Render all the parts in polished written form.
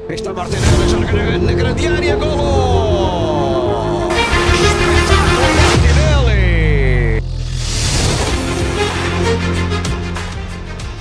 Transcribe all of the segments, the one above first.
Está Martinelli, cerca di grande area, gol! Spettacolo Martinelli!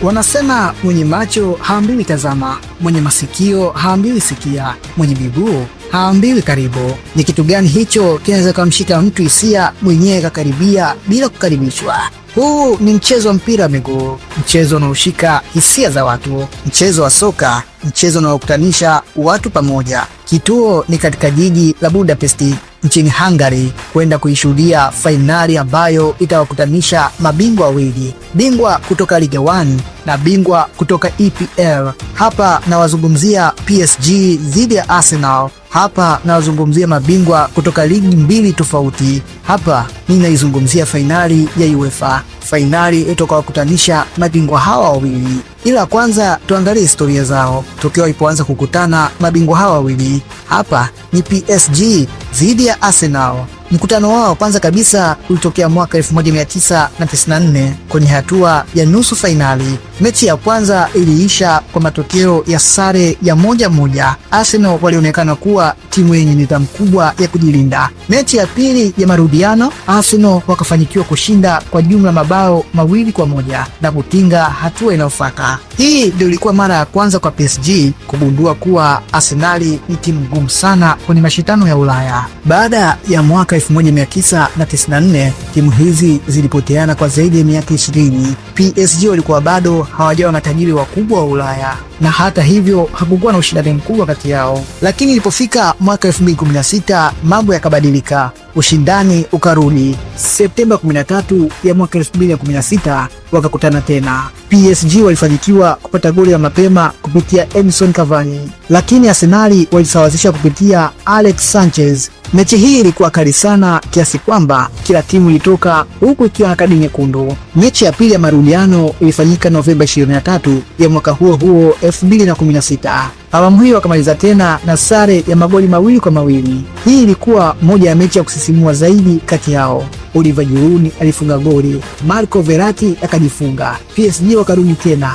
Wanasema mwenye macho haambiwi tazama, mwenye masikio haambiwi sikia, mwenye miguu haambiwi karibu. Ni kitu gani hicho kinaweza kumshika mtu hisia mwenyewe kakaribia bila kukaribishwa? Huu ni mchezo wa mpira wa miguu, mchezo unaoshika hisia za watu, mchezo wa soka, mchezo unaokutanisha watu pamoja. Kituo ni katika jiji la Budapest nchini Hungary kwenda kuishuhudia fainali ambayo itawakutanisha mabingwa wawili, bingwa kutoka Ligue 1 na bingwa kutoka EPL. Hapa nawazungumzia PSG dhidi ya Arsenal. Hapa nawazungumzia mabingwa kutoka ligi mbili tofauti. Hapa ninaizungumzia fainali ya UEFA, fainali itakayokutanisha mabingwa hawa wawili. Ila kwanza tuangalie historia zao tokea walipoanza kukutana mabingwa hawa wawili. Hapa ni PSG dhidi ya Arsenal. Mkutano wao kwanza kabisa ulitokea mwaka 1994 kwenye hatua ya nusu fainali. Mechi ya kwanza iliisha kwa matokeo ya sare ya 1-1. Arsenal walionekana kuwa timu yenye nidhamu kubwa ya kujilinda. Mechi ya pili ya marudiano, Arsenal wakafanikiwa kushinda kwa jumla mabao 2-1 na kutinga hatua inayofuata. Hii ndio ilikuwa mara ya kwanza kwa PSG kugundua kuwa Arsenal ni timu ngumu sana kwenye mashindano ya Ulaya. Baada ya mwaka 1994 timu hizi zilipoteana kwa zaidi ya miaka 20. PSG walikuwa bado hawajawa matajiri wakubwa wa Ulaya, na hata hivyo hakukuwa na ushindani mkubwa kati yao. Lakini ilipofika mwaka 2016 mambo yakabadilika, ushindani ukarudi. Septemba 13 ya mwaka 2016 wakakutana tena. PSG walifanikiwa kupata goli la mapema kupitia Edinson Cavani, lakini Arsenal walisawazisha kupitia Alex Sanchez. Mechi hii ilikuwa kali sana kiasi kwamba kila timu ilitoka huku ikiwa na kadi nyekundu. Mechi ya pili ya marudiano ilifanyika Novemba 23 ya mwaka huo huo 2016. Awamu hiyo wakamaliza tena na sare ya magoli 2-2. Hii ilikuwa moja ya mechi ya kusisimua zaidi kati yao. Oliver Giroud alifunga goli, Marco Verratti akajifunga. PSG wakarudi tena,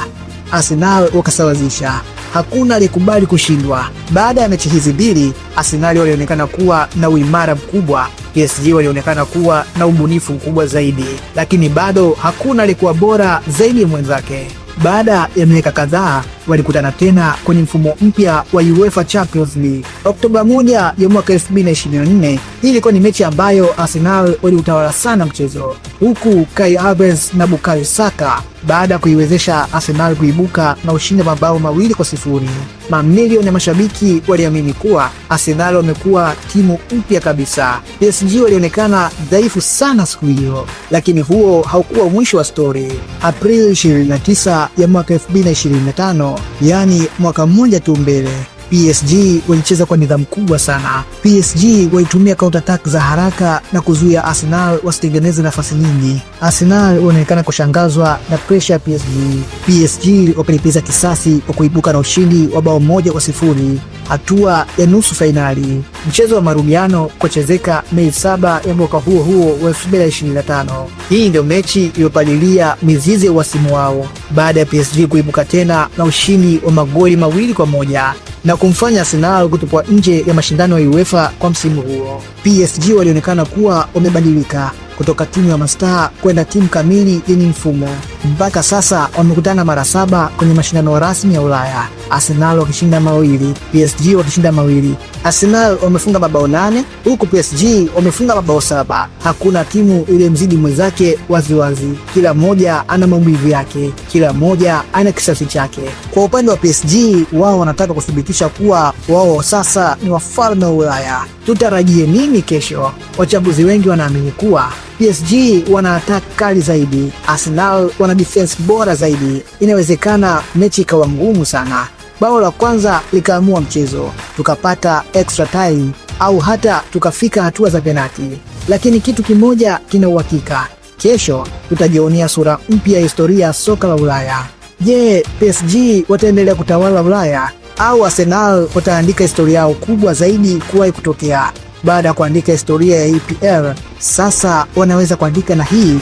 Arsenal wakasawazisha. Hakuna aliyekubali kushindwa. Baada ya mechi hizi mbili, Arsenal walionekana kuwa na uimara mkubwa, PSG walionekana kuwa na ubunifu mkubwa zaidi, lakini bado hakuna aliyekuwa bora zaidi ya mwenzake. Baada ya miaka kadhaa walikutana tena kwenye mfumo mpya wa UEFA Champions League. Oktoba 1 ya mwaka 2024, hii ilikuwa ni mechi ambayo Arsenal waliutawala sana mchezo, huku Kai Havertz na Bukayo Saka baada ya kuiwezesha Arsenal kuibuka na ushindi wa mabao 2-0. Mamilioni ya mashabiki waliamini kuwa Arsenal wamekuwa timu mpya kabisa. PSG walionekana dhaifu sana siku hiyo, lakini huo haukuwa mwisho wa story. Aprili 29 ya mwaka 2025, yani mwaka mmoja tu mbele, PSG walicheza kwa nidhamu kubwa sana. PSG walitumia counter attack za haraka na kuzuia Arsenal wasitengeneze nafasi nyingi. Arsenal wanaonekana kushangazwa na pressure ya PSG. PSG wakalipiza kisasi kwa kuibuka na ushindi wa bao 1-0 hatua ya nusu fainali. Mchezo wa marudiano kuchezeka Mei 7 ya mwaka huo huo wa 2025. Hii ndio mechi iliyopalilia mizizi ya wasimu wao baada ya PSG kuibuka tena na ushindi wa magoli 2-1 na kumfanya Arsenal kutupwa nje ya mashindano ya UEFA kwa msimu huo. PSG walionekana kuwa wamebadilika kutoka timu ya mastaa kwenda timu kamili yenye mfumo. Mpaka sasa wamekutana mara 7 kwenye mashindano rasmi ya Ulaya. Arsenal wakishinda 2, PSG wakishinda 2. Arsenal wamefunga mabao 8 huku PSG wamefunga mabao 7. Hakuna timu iliyomzidi mwenzake waziwazi. Kila mmoja ana maumivu yake, kila mmoja ana kisasi chake. Kwa upande wa PSG, wao wanataka kuthibitisha kuwa wao sasa ni wafalme wa Ulaya. Tutarajie nini kesho? Wachambuzi wengi wanaamini kuwa PSG wana attack kali zaidi, Arsenal wana defense bora zaidi. Inawezekana mechi ikawa ngumu sana. Bao la kwanza likaamua mchezo, tukapata extra time au hata tukafika hatua za penalti. Lakini kitu kimoja kina uhakika, kesho tutajionea sura mpya ya historia ya soka la Ulaya. Je, PSG wataendelea kutawala Ulaya au Arsenal wataandika historia yao kubwa zaidi kuwahi kutokea? Baada ya kuandika historia ya EPL, sasa wanaweza kuandika na hii